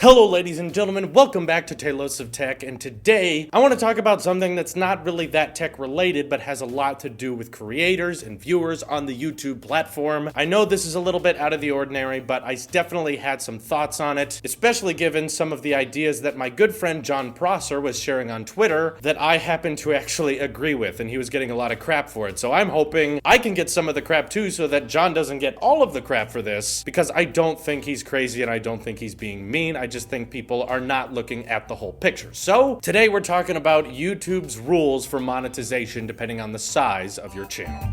Hello ladies and gentlemen, welcome back to Tailosive Tech, and today I want to talk about something that's not really that tech related but has a lot to do with creators and viewers on the YouTube platform. I know this is a little bit out of the ordinary, but I definitely had some thoughts on it, especially given some of the ideas that my good friend John Prosser was sharing on Twitter that I happen to actually agree with, and he was getting a lot of crap for it. So I'm hoping I can get some of the crap too so that John doesn't get all of the crap for this, because I don't think he's crazy and I don't think he's being mean. I just think people are not looking at the whole picture. So today we're talking about YouTube's rules for monetization depending on the size of your channel.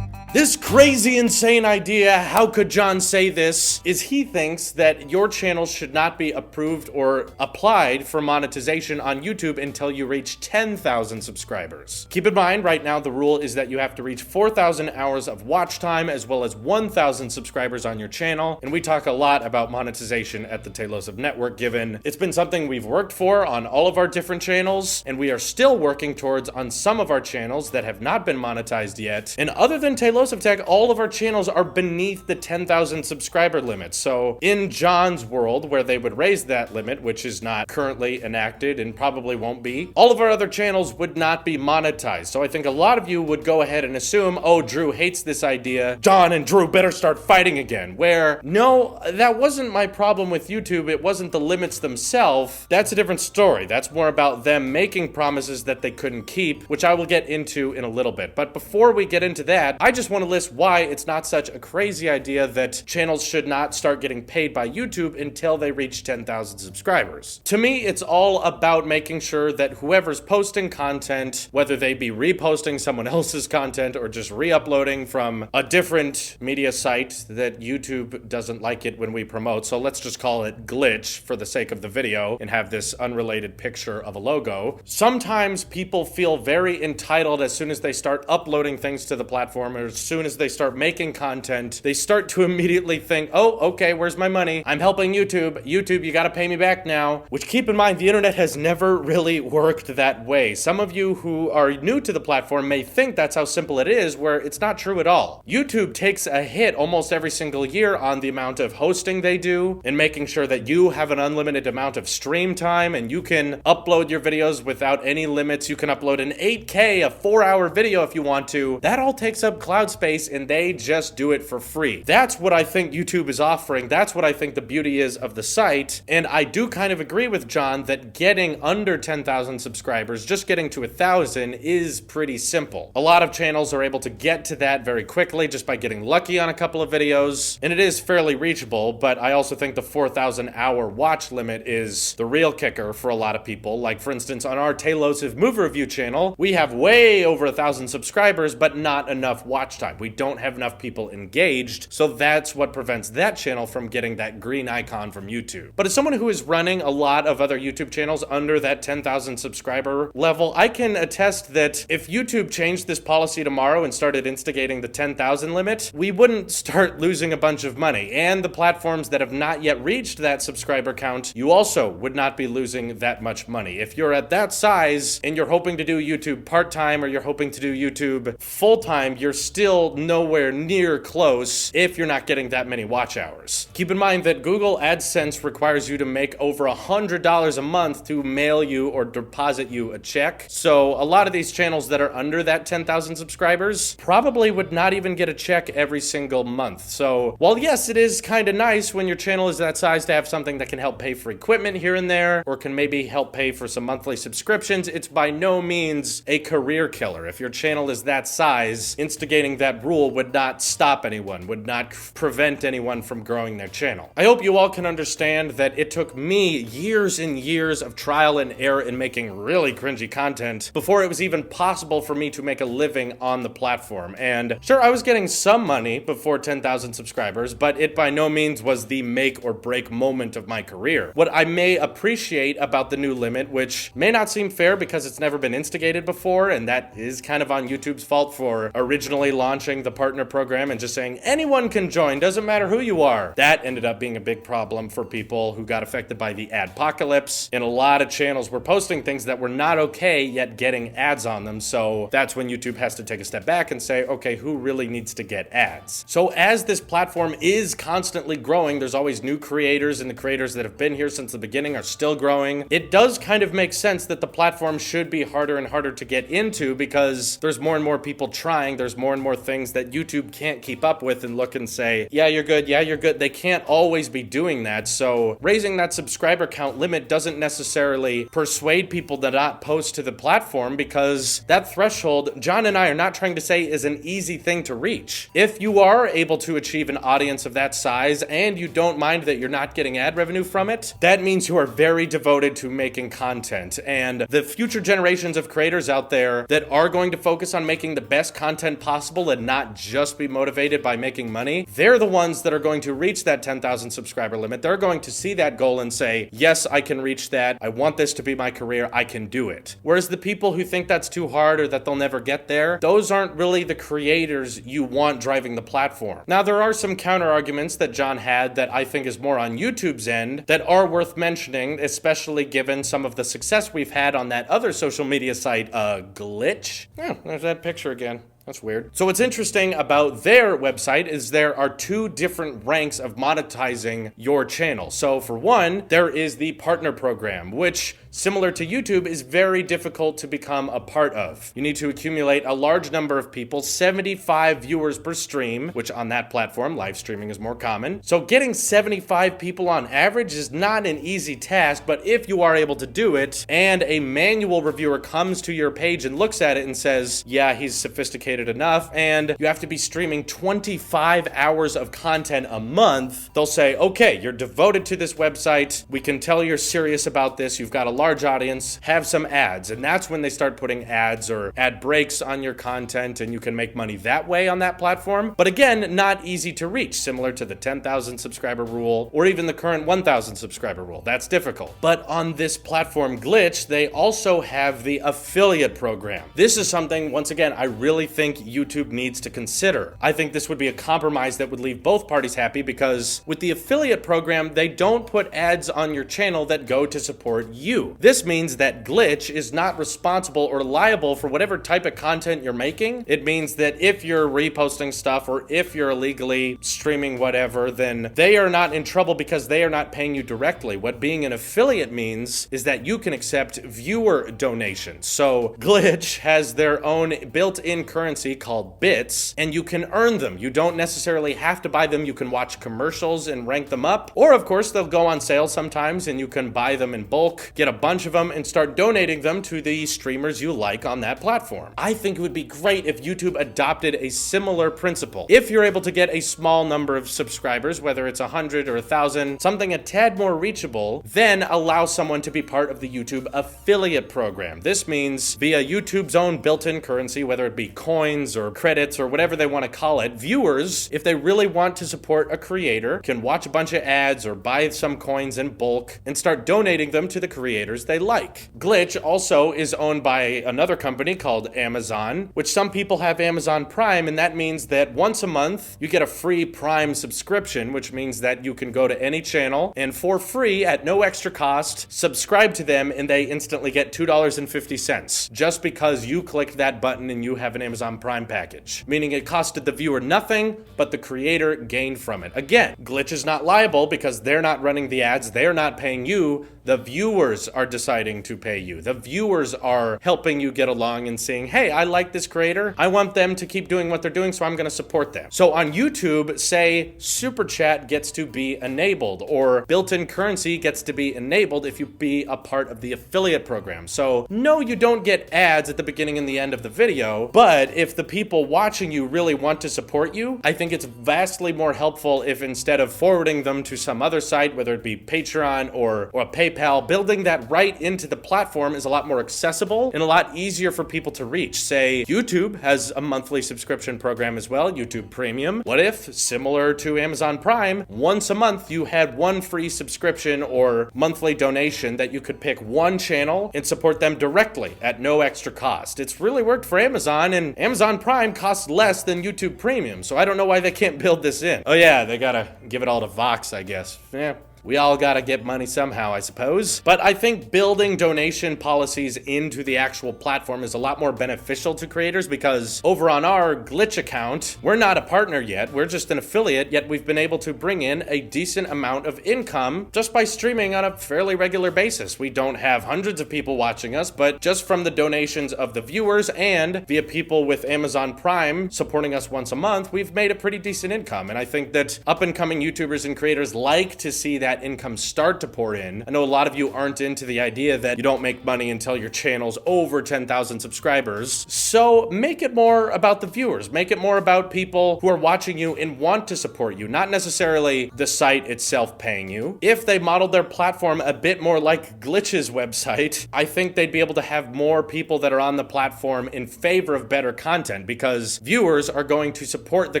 This crazy, insane idea, how could John say this, is he thinks that your channel should not be approved or applied for monetization on YouTube until you reach 10,000 subscribers. Keep in mind, right now the rule is that you have to reach 4,000 hours of watch time as well as 1,000 subscribers on your channel, and we talk a lot about monetization at the Tailosive Network, given it's been something we've worked for on all of our different channels, and we are still working towards on some of our channels that have not been monetized yet. And other than Tailosive Tech, all of our channels are beneath the 10,000 subscriber limit. So in John's world, where they would raise that limit, which is not currently enacted and probably won't be, all of our other channels would not be monetized. So I think a lot of you would go ahead and assume, oh, Drew hates this idea. John and Drew better start fighting again. Where, no, that wasn't my problem with YouTube. It wasn't the limits themselves. That's a different story. That's more about them making promises that they couldn't keep, which I will get into in a little bit. But before we get into that, I just want to list why it's not such a crazy idea that channels should not start getting paid by YouTube until they reach 10,000 subscribers. To me, it's all about making sure that whoever's posting content, whether they be reposting someone else's content or just re-uploading from a different media site that YouTube doesn't like it when we promote, so let's just call it glitch for the sake of the video and have this unrelated picture of a logo. Sometimes people feel very entitled as soon as they start uploading things to the platform, or as soon as they start making content, they start to immediately think, oh, okay, where's my money? I'm helping YouTube. YouTube, you gotta pay me back now. Which, keep in mind, the internet has never really worked that way. Some of you who are new to the platform may think that's how simple it is, where it's not true at all. YouTube takes a hit almost every single year on the amount of hosting they do and making sure that you have an unlimited amount of stream time and you can upload your videos without any limits. You can upload an 8K, a 4-hour video if you want to. That all takes up cloud space, and they just do it for free. That's what I think YouTube is offering. That's what I think the beauty is of the site. And I do kind of agree with John that getting under 10,000 subscribers, just getting to 1,000, is pretty simple. A lot of channels are able to get to that very quickly just by getting lucky on a couple of videos, and it is fairly reachable, but I also think the 4,000 hour watch limit is the real kicker for a lot of people. Like, for instance, on our Tailosive Movie Review channel, we have way over 1,000 subscribers, but not enough watch time. We don't have enough people engaged, so that's what prevents that channel from getting that green icon from YouTube. But as someone who is running a lot of other YouTube channels under that 10,000 subscriber level, I can attest that if YouTube changed this policy tomorrow and started instigating the 10,000 limit, we wouldn't start losing a bunch of money. And the platforms that have not yet reached that subscriber count, you also would not be losing that much money. If you're at that size and you're hoping to do YouTube part-time or you're hoping to do YouTube full-time, you're still nowhere near close if you're not getting that many watch hours. Keep in mind that Google AdSense requires you to make over $100 a month to mail you or deposit you a check. So a lot of these channels that are under that 10,000 subscribers probably would not even get a check every single month. So while yes, it is kind of nice when your channel is that size to have something that can help pay for equipment here and there, or can maybe help pay for some monthly subscriptions, it's by no means a career killer. If your channel is that size, instigating that rule would not stop anyone, would not prevent anyone from growing their channel. I hope you all can understand that it took me years and years of trial and error in making really cringy content before it was even possible for me to make a living on the platform. And sure, I was getting some money before 10,000 subscribers, but it by no means was the make or break moment of my career. What I may appreciate about the new limit, which may not seem fair because it's never been instigated before, and that is kind of on YouTube's fault for originally launching launching the partner program and just saying anyone can join, doesn't matter who you are. That ended up being a big problem for people who got affected by the adpocalypse, and a lot of channels were posting things that were not okay yet getting ads on them. So that's when YouTube has to take a step back and say, okay, who really needs to get ads? So as this platform is constantly growing, there's always new creators, and the creators that have been here since the beginning are still growing. It does kind of make sense that the platform should be harder and harder to get into because there's more and more people trying. There's more and more things that YouTube can't keep up with and look and say, yeah, you're good. Yeah, you're good. They can't always be doing that. So raising that subscriber count limit doesn't necessarily persuade people to not post to the platform, because that threshold, John and I are not trying to say is an easy thing to reach. If you are able to achieve an audience of that size and you don't mind that you're not getting ad revenue from it, that means you are very devoted to making content. And the future generations of creators out there that are going to focus on making the best content possible and not just be motivated by making money, they're the ones that are going to reach that 10,000 subscriber limit. They're going to see that goal and say, yes, I can reach that. I want this to be my career. I can do it. Whereas the people who think that's too hard or that they'll never get there, those aren't really the creators you want driving the platform. Now, there are some counter arguments that John had that I think is more on YouTube's end that are worth mentioning, especially given some of the success we've had on that other social media site, Glitch. Yeah, there's that picture again. That's weird. So what's interesting about their website is there are two different ranks of monetizing your channel. So for one, there is the partner program, which, similar to YouTube, is very difficult to become a part of. You need to accumulate a large number of people, 75 viewers per stream, which on that platform, live streaming is more common. So getting 75 people on average is not an easy task, but if you are able to do it and a manual reviewer comes to your page and looks at it and says, yeah, he's sophisticated enough, and you have to be streaming 25 hours of content a month, they'll say, okay, you're devoted to this website. We can tell you're serious about this. You've got a large audience, have some ads. And that's when they start putting ads or ad breaks on your content, and you can make money that way on that platform. But again, not easy to reach, similar to the 10,000 subscriber rule or even the current 1,000 subscriber rule. That's difficult. But on this platform Glitch, they also have the affiliate program. This is something, once again, I really think YouTube needs to consider. I think this would be a compromise that would leave both parties happy, because with the affiliate program, they don't put ads on your channel that go to support you. This means that Glitch is not responsible or liable for whatever type of content you're making. It means that if you're reposting stuff or if you're illegally streaming whatever, then they are not in trouble because they are not paying you directly. What being an affiliate means is that you can accept viewer donations. So Glitch has their own built-in currency called bits, and you can earn them. You don't necessarily have to buy them. You can watch commercials and rank them up, or of course they'll go on sale sometimes and you can buy them in bulk, get a bunch of them, and start donating them to the streamers you like on that platform. I think it would be great if YouTube adopted a similar principle. If you're able to get a small number of subscribers, whether it's 100 or 1,000, something a tad more reachable, then allow someone to be part of the YouTube affiliate program. This means via YouTube's own built-in currency, whether it be coins or credits or whatever they want to call it, viewers, if they really want to support a creator, can watch a bunch of ads or buy some coins in bulk and start donating them to the creators they like. Glitch also is owned by another company called Amazon, which some people have Amazon Prime, and that means that once a month you get a free Prime subscription, which means that you can go to any channel and for free at no extra cost subscribe to them, and they instantly get $2.50 just because you clicked that button and you have an Amazon Prime package, meaning it costed the viewer nothing, but the creator gained from it. Again, Glitch is not liable because they're not running the ads, they're not paying you. The viewers are deciding to pay you. The viewers are helping you get along and saying, hey, I like this creator. I want them to keep doing what they're doing, so I'm going to support them. So on YouTube, say Super Chat gets to be enabled, or built-in currency gets to be enabled if you be a part of the affiliate program. So no, you don't get ads at the beginning and the end of the video, but if the people watching you really want to support you, I think it's vastly more helpful if instead of forwarding them to some other site, whether it be Patreon or a PayPal PayPal, building that right into the platform is a lot more accessible and a lot easier for people to reach. Say, YouTube has a monthly subscription program as well, YouTube Premium. What if, similar to Amazon Prime, once a month you had one free subscription or monthly donation that you could pick one channel and support them directly at no extra cost? It's really worked for Amazon, and Amazon Prime costs less than YouTube Premium, so I don't know why they can't build this in. Oh yeah, they gotta give it all to Vox, I guess. Yeah. We all gotta get money somehow, I suppose. But I think building donation policies into the actual platform is a lot more beneficial to creators, because over on our Glitch account, we're not a partner yet, we're just an affiliate, yet we've been able to bring in a decent amount of income just by streaming on a fairly regular basis. We don't have hundreds of people watching us, but just from the donations of the viewers and via people with Amazon Prime supporting us once a month, we've made a pretty decent income. And I think that up-and-coming YouTubers and creators like to see that income start to pour in. I know a lot of you aren't into the idea that you don't make money until your channel's over 10,000 subscribers. So make it more about the viewers. Make it more about people who are watching you and want to support you, not necessarily the site itself paying you. If they modeled their platform a bit more like Glitch's website, I think they'd be able to have more people that are on the platform in favor of better content, because viewers are going to support the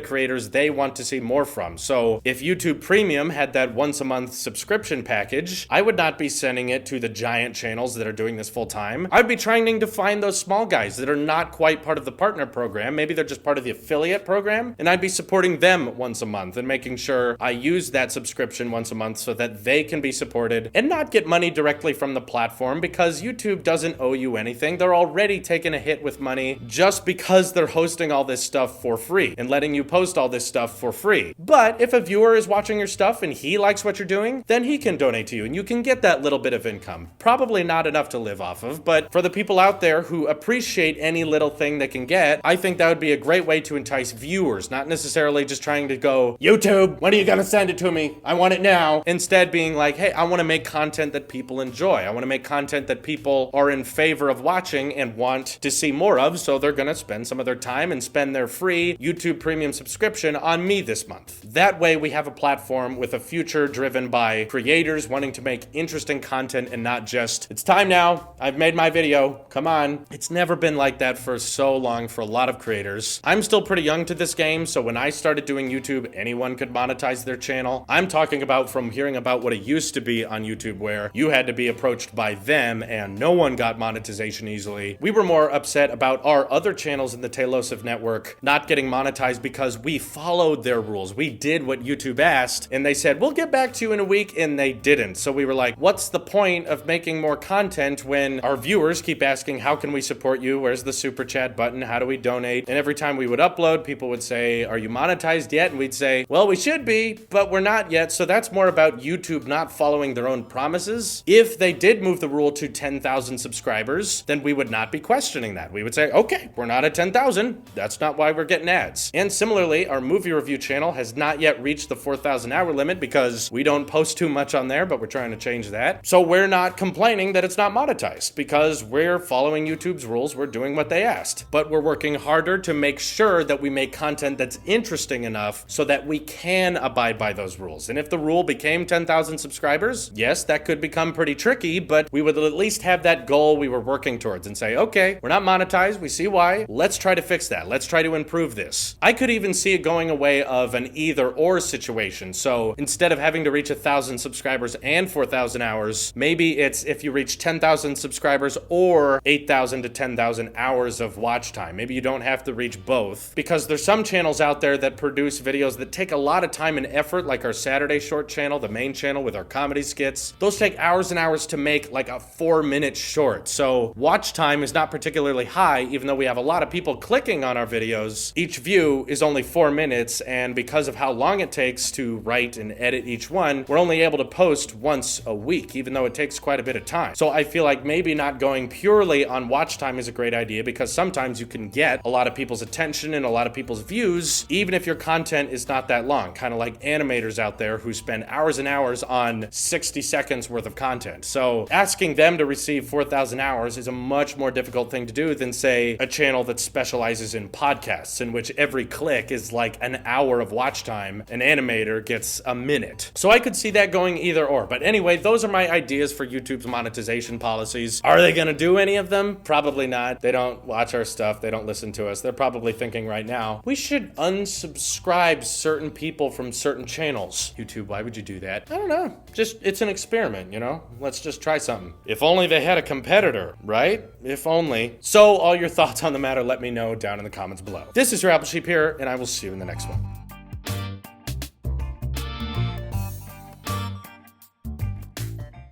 creators they want to see more from. So if YouTube Premium had that once a month subscription package, I would not be sending it to the giant channels that are doing this full time. I'd be trying to find those small guys that are not quite part of the partner program. Maybe they're just part of the affiliate program, and I'd be supporting them once a month and making sure I use that subscription once a month so that they can be supported and not get money directly from the platform, because YouTube doesn't owe you anything. They're already taking a hit with money just because they're hosting all this stuff for free and letting you post all this stuff for free. But if a viewer is watching your stuff and he likes what you're doing, then he can donate to you and you can get that little bit of income. Probably not enough to live off of, but for the people out there who appreciate any little thing they can get, I think that would be a great way to entice viewers, not necessarily just trying to go, YouTube, when are you gonna send it to me? I want it now. Instead being like, hey, I wanna make content that people enjoy. I wanna make content that people are in favor of watching and want to see more of, so they're gonna spend some of their time and spend their free YouTube Premium subscription on me this month. That way we have a platform with a future driven by creators wanting to make interesting content and not just, it's time now, I've made my video, come on. It's never been like that for so long for a lot of creators. I'm still pretty young to this game, so when I started doing YouTube, anyone could monetize their channel. I'm talking about from hearing about what it used to be on YouTube, where you had to be approached by them and no one got monetization easily. We were more upset about our other channels in the Tailosive network not getting monetized because we followed their rules. We did what YouTube asked, and they said, we'll get back to you in a week, and they didn't. So we were like, what's the point of making more content when our viewers keep asking, how can we support you? Where's the super chat button? How do we donate? And every time we would upload, people would say, are you monetized yet? And we'd say, well, we should be, but we're not yet. So that's more about YouTube not following their own promises. If they did move the rule to 10,000 subscribers, then we would not be questioning that. We would say, okay, we're not at 10,000. That's not why we're getting ads. And similarly, our movie review channel has not yet reached the 4,000 hour limit because we don't post too much on there, but we're trying to change that. So we're not complaining that it's not monetized because we're following YouTube's rules. We're doing what they asked, but we're working harder to make sure that we make content that's interesting enough so that we can abide by those rules. And if the rule became 10,000 subscribers, yes, that could become pretty tricky, but we would at least have that goal we were working towards and say, okay, we're not monetized. We see why. Let's try to fix that. Let's try to improve this. I could even see it going away of an either or situation. So instead of having to reach 1,000 subscribers and 4,000 hours, maybe it's if you reach 10,000 subscribers or 8,000 to 10,000 hours of watch time. Maybe you don't have to reach both, because there's some channels out there that produce videos that take a lot of time and effort, like our Saturday short channel, the main channel with our comedy skits. Those take hours and hours to make, like a 4-minute short. So watch time is not particularly high, even though we have a lot of people clicking on our videos. Each view is only 4 minutes, and because of how long it takes to write and edit each one, we're only able to post once a week, even though it takes quite a bit of time. So I feel like maybe not going purely on watch time is a great idea, because sometimes you can get a lot of people's attention and a lot of people's views, even if your content is not that long, kind of like animators out there who spend hours and hours on 60 seconds worth of content. So asking them to receive 4,000 hours is a much more difficult thing to do than, say, a channel that specializes in podcasts, in which every click is like an hour of watch time. An animator gets a minute. So I could see see that going either or. But anyway, those are my ideas for YouTube's monetization policies. Are they gonna do any of them? Probably not. They don't watch our stuff. They don't listen to us. They're probably thinking right now, we should unsubscribe certain people from certain channels. YouTube, why would you do that? I don't know. Just, it's an experiment, you know? Let's just try something. If only they had a competitor, right? If only. So all your thoughts on the matter, let me know down in the comments below. This is your Apple Sheep here, and I will see you in the next one.